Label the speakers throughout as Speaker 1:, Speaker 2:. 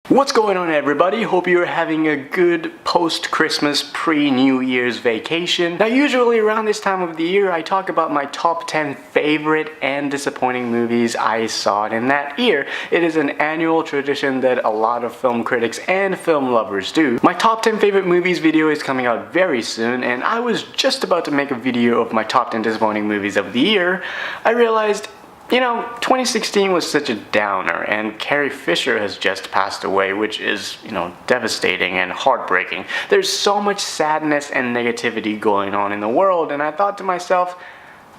Speaker 1: What's going on, everybody? Hope you're having a good post-Christmas pre-New Year's vacation. Now, usually around this time of the year, I talk about my top 10 favorite and disappointing movies I saw in that year. It is an annual tradition that a lot of film critics and film lovers do. My top 10 favorite movies video is coming out very soon, and I was just about to make a video of my top 10 disappointing movies of the year. I realized, 2016 was such a downer, and Carrie Fisher has just passed away, which is, devastating and heartbreaking. There's so much sadness and negativity going on in the world, and I thought to myself,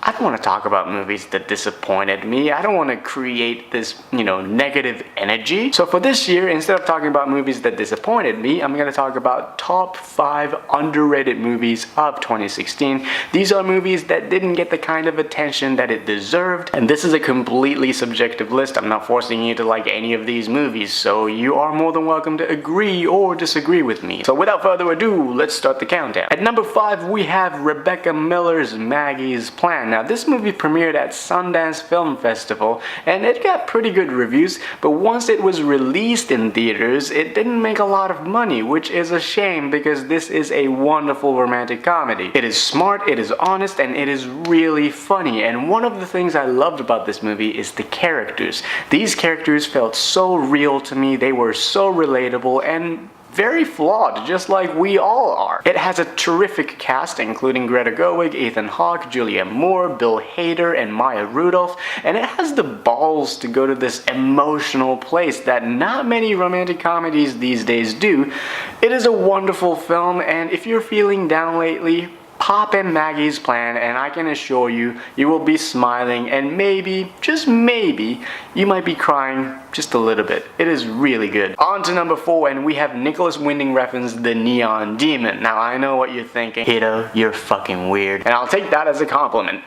Speaker 1: I don't want to talk about movies that disappointed me. I don't want to create this, negative energy. So for this year, instead of talking about movies that disappointed me, I'm going to talk about top 5 underrated movies of 2016. These are movies that didn't get the kind of attention that it deserved. And this is a completely subjective list. I'm not forcing you to like any of these movies, so you are more than welcome to agree or disagree with me. So without further ado, let's start the countdown. At number 5, we have Rebecca Miller's Maggie's Plan. Now, this movie premiered at Sundance Film Festival, and it got pretty good reviews, but once it was released in theaters, it didn't make a lot of money, which is a shame because this is a wonderful romantic comedy. It is smart, it is honest, and it is really funny, and one of the things I loved about this movie is the characters. These characters felt so real to me, they were so relatable, and very flawed, just like we all are. It has a terrific cast, including Greta Gerwig, Ethan Hawke, Julianne Moore, Bill Hader, and Maya Rudolph, and it has the balls to go to this emotional place that not many romantic comedies these days do. It is a wonderful film, and if you're feeling down lately, pop in Maggie's Plan, and I can assure you, you will be smiling, and maybe, just maybe, you might be crying just a little bit. It is really good. On to number 4, and we have Nicholas Winding Refn's The Neon Demon. Now, I know what you're thinking. Hito, you're fucking weird. And I'll take that as a compliment.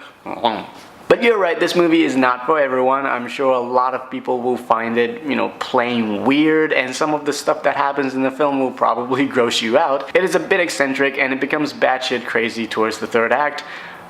Speaker 1: But you're right, this movie is not for everyone. I'm sure a lot of people will find it, plain weird, and some of the stuff that happens in the film will probably gross you out. It is a bit eccentric, and it becomes batshit crazy towards the third act.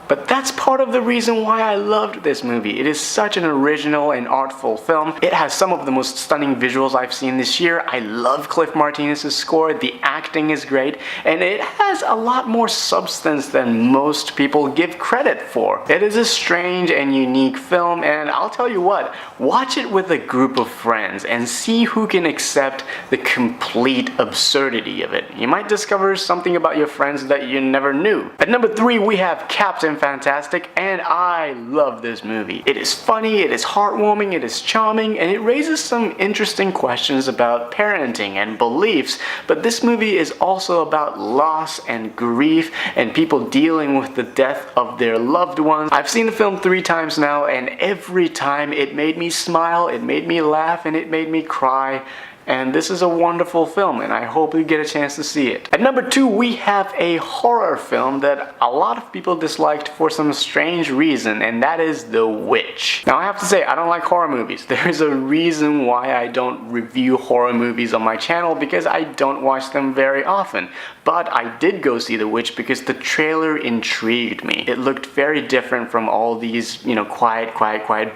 Speaker 1: But that's part of the reason why I loved this movie. It is such an original and artful film. It has some of the most stunning visuals I've seen this year. I love Cliff Martinez's score, the acting is great, and it has a lot more substance than most people give credit for. It is a strange and unique film, and I'll tell you what, watch it with a group of friends and see who can accept the complete absurdity of it. You might discover something about your friends that you never knew. At number 3, we have Captain Fantastic, and I love this movie. It is funny, it is heartwarming, it is charming, and it raises some interesting questions about parenting and beliefs, but this movie is also about loss and grief and people dealing with the death of their loved ones. I've seen the film 3 times now, and every time it made me smile, it made me laugh, and it made me cry. And this is a wonderful film, and I hope you get a chance to see it. At number 2, we have a horror film that a lot of people disliked for some strange reason, and that is The Witch. Now, I have to say, I don't like horror movies. There is a reason why I don't review horror movies on my channel, because I don't watch them very often. But I did go see The Witch because the trailer intrigued me. It looked very different from all these, quiet,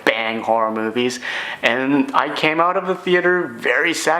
Speaker 1: bang horror movies, and I came out of the theater very satisfied.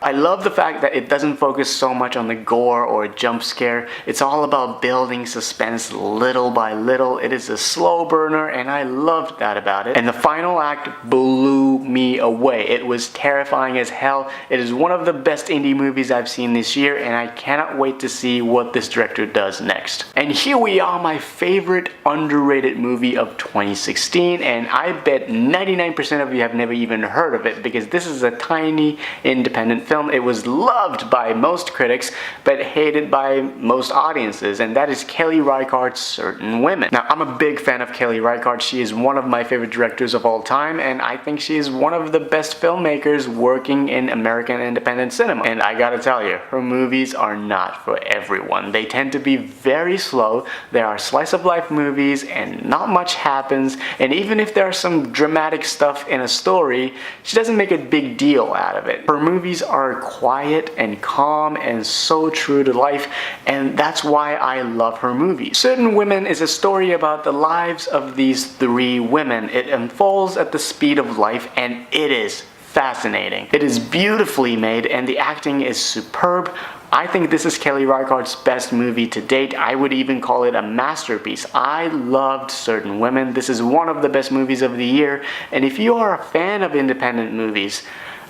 Speaker 1: I love the fact that it doesn't focus so much on the gore or jump scare. It's all about building suspense little by little. It is a slow burner, and I loved that about it. And the final act blew me away. It was terrifying as hell. It is one of the best indie movies I've seen this year, and I cannot wait to see what this director does next. And here we are, my favorite underrated movie of 2016, and I bet 99% of you have never even heard of it, because this is a tiny independent film. It was loved by most critics, but hated by most audiences, and that is Kelly Reichardt's Certain Women. Now, I'm a big fan of Kelly Reichardt. She is one of my favorite directors of all time, and I think she is one of the best filmmakers working in American independent cinema. And I gotta tell you, her movies are not for everyone. They tend to be very slow. There are slice of life movies, and not much happens, and even if there are some dramatic stuff in a story, she doesn't make a big deal out of it. Her movies are quiet and calm and so true to life, and that's why I love her movies. Certain Women is a story about the lives of these 3 women. It unfolds at the speed of life, and it is fascinating. It is beautifully made and the acting is superb. I think this is Kelly Reichardt's best movie to date. I would even call it a masterpiece. I loved Certain Women. This is one of the best movies of the year, and if you are a fan of independent movies,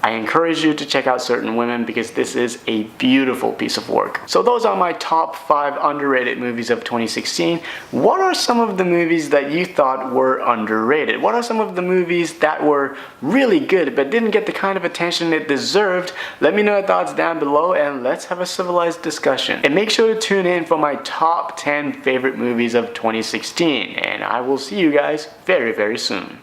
Speaker 1: I encourage you to check out Certain Women because this is a beautiful piece of work. So those are my top 5 underrated movies of 2016. What are some of the movies that you thought were underrated? What are some of the movies that were really good but didn't get the kind of attention it deserved? Let me know your thoughts down below and let's have a civilized discussion. And make sure to tune in for my top 10 favorite movies of 2016. And I will see you guys very, very soon.